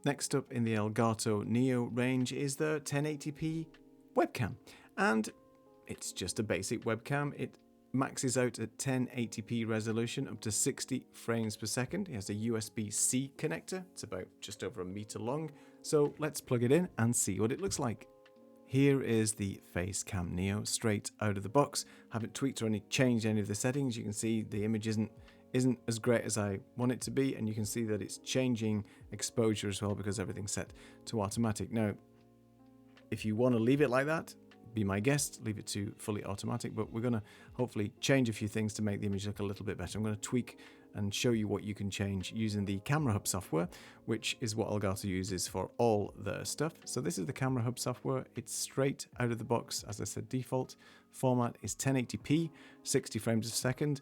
Next up in the Elgato Neo range is the 1080p webcam, and it's just a basic webcam. It maxes out at 1080p resolution up to 60 frames per second. It has a USB-C connector. It's about just over a meter long. So let's plug it in and see what it looks like. Here is the Facecam Neo straight out of the box. Haven't tweaked or changed any of the settings. You can see the image isn't as great as I want it to be, and you can see that it's changing exposure as well because everything's set to automatic. Now, if you want to leave it like that, be my guest, leave it to fully automatic, but we're going to hopefully change a few things to make the image look a little bit better. I'm going to tweak and show you what you can change using the Camera Hub software, which is what Elgato uses for all their stuff. So this is the Camera Hub software. It's straight out of the box. As I said, default format is 1080p, 60 frames a second.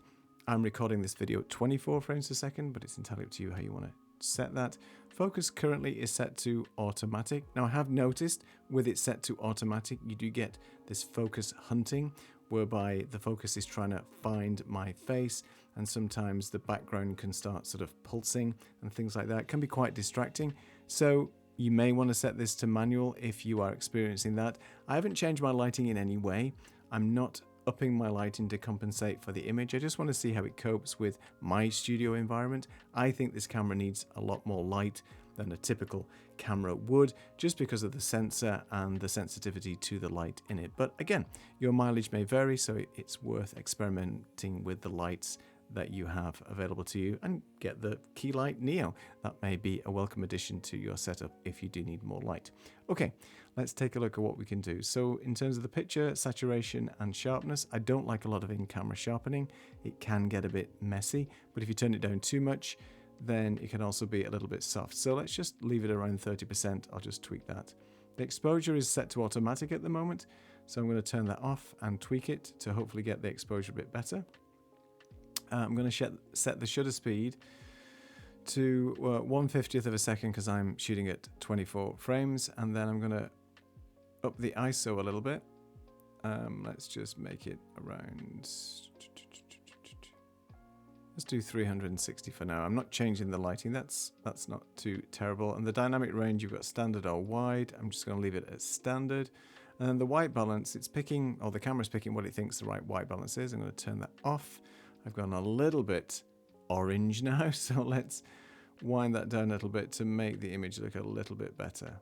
I'm recording this video at 24 frames a second, but it's entirely up to you how you want to set that. Focus currently is set to automatic. Now, I have noticed with it set to automatic, you do get this focus hunting, whereby the focus is trying to find my face, and sometimes the background can start sort of pulsing and things like that. It can be quite distracting. So you may want to set this to manual if you are experiencing that. I haven't changed my lighting in any way. I'm not upping my lighting to compensate for the image. I just want to see how it copes with my studio environment. I think this camera needs a lot more light than a typical camera would, just because of the sensor and the sensitivity to the light in it. But again, your mileage may vary, so it's worth experimenting with the lights that you have available to you and get the Keylight Neo. That may be a welcome addition to your setup if you do need more light. Okay, let's take a look at what we can do. So in terms of the picture, saturation and sharpness, I don't like a lot of in-camera sharpening. It can get a bit messy, but if you turn it down too much, then it can also be a little bit soft. So let's just leave it around 30%. I'll just tweak that. The exposure is set to automatic at the moment, so I'm going to turn that off and tweak it to hopefully get the exposure a bit better. I'm going to set the shutter speed to 1/50th of a second because I'm shooting at 24 frames, and then I'm going to up the ISO a little bit. Let's just make it around, let's do 360 for now. I'm not changing the lighting, that's not too terrible. And the dynamic range, you've got standard or wide. I'm just going to leave it at standard. And then the white balance, it's picking, or the camera's picking what it thinks the right white balance is. I'm going to turn that off. I've gone a little bit orange now, so let's wind that down a little bit to make the image look a little bit better.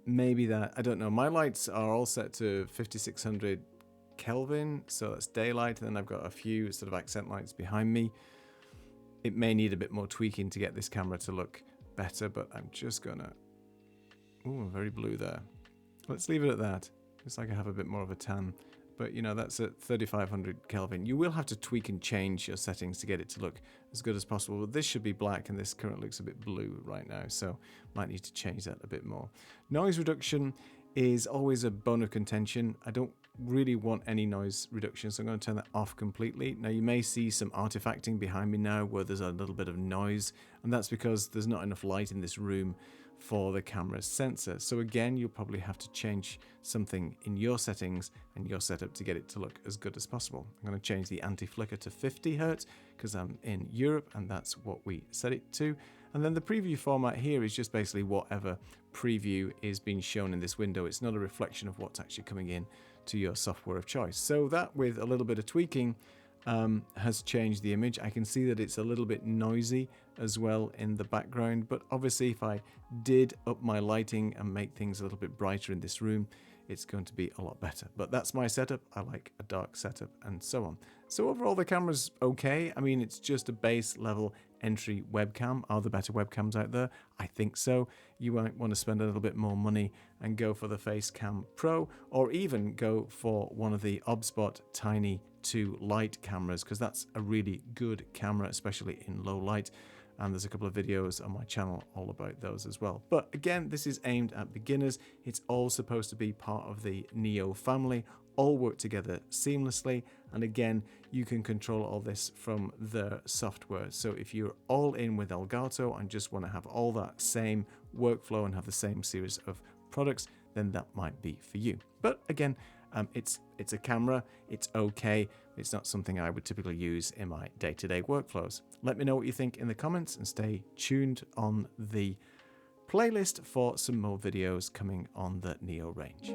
Maybe that, I don't know. My lights are all set to 5600 Kelvin, so that's daylight, and then I've got a few sort of accent lights behind me. It may need a bit more tweaking to get this camera to look better, but I'm just gonna, ooh, very blue there. Let's leave it at that. Looks like I have a bit more of a tan, but you know, that's at 3500 Kelvin. You will have to tweak and change your settings to get it to look as good as possible. But this should be black, and this currently looks a bit blue right now, so might need to change that a bit more. Noise reduction is always a bone of contention. I don't really want any noise reduction, so I'm going to turn that off completely. Now you may see some artifacting behind me now where there's a little bit of noise, and that's because there's not enough light in this room for the camera's sensor. So again, you'll probably have to change something in your settings and your setup to get it to look as good as possible. I'm going to change the anti-flicker to 50 Hz because I'm in Europe and that's what we set it to. And then the preview format here is just basically whatever preview is being shown in this window. It's not a reflection of what's actually coming in to your software of choice. So that, with a little bit of tweaking, has changed the image. I can see that it's a little bit noisy as well in the background, but obviously if I did up my lighting and make things a little bit brighter in this room, it's going to be a lot better. But that's my setup. I like a dark setup and so on. So overall the camera's okay. I mean, it's just a base level entry webcam. Are there better webcams out there? I think so. You might want to spend a little bit more money and go for the Facecam Pro, or even go for one of the OBSBot Tiny 2 Lite cameras, because that's a really good camera, especially in low light. And there's a couple of videos on my channel all about those as well. But again, this is aimed at beginners. It's all supposed to be part of the Neo family, all work together seamlessly. And again, you can control all this from the software. So if you're all in with Elgato and just want to have all that same workflow and have the same series of products, then that might be for you. But again, It's a camera, it's okay. It's not something I would typically use in my day-to-day workflows. Let me know what you think in the comments and stay tuned on the playlist for some more videos coming on the Neo range.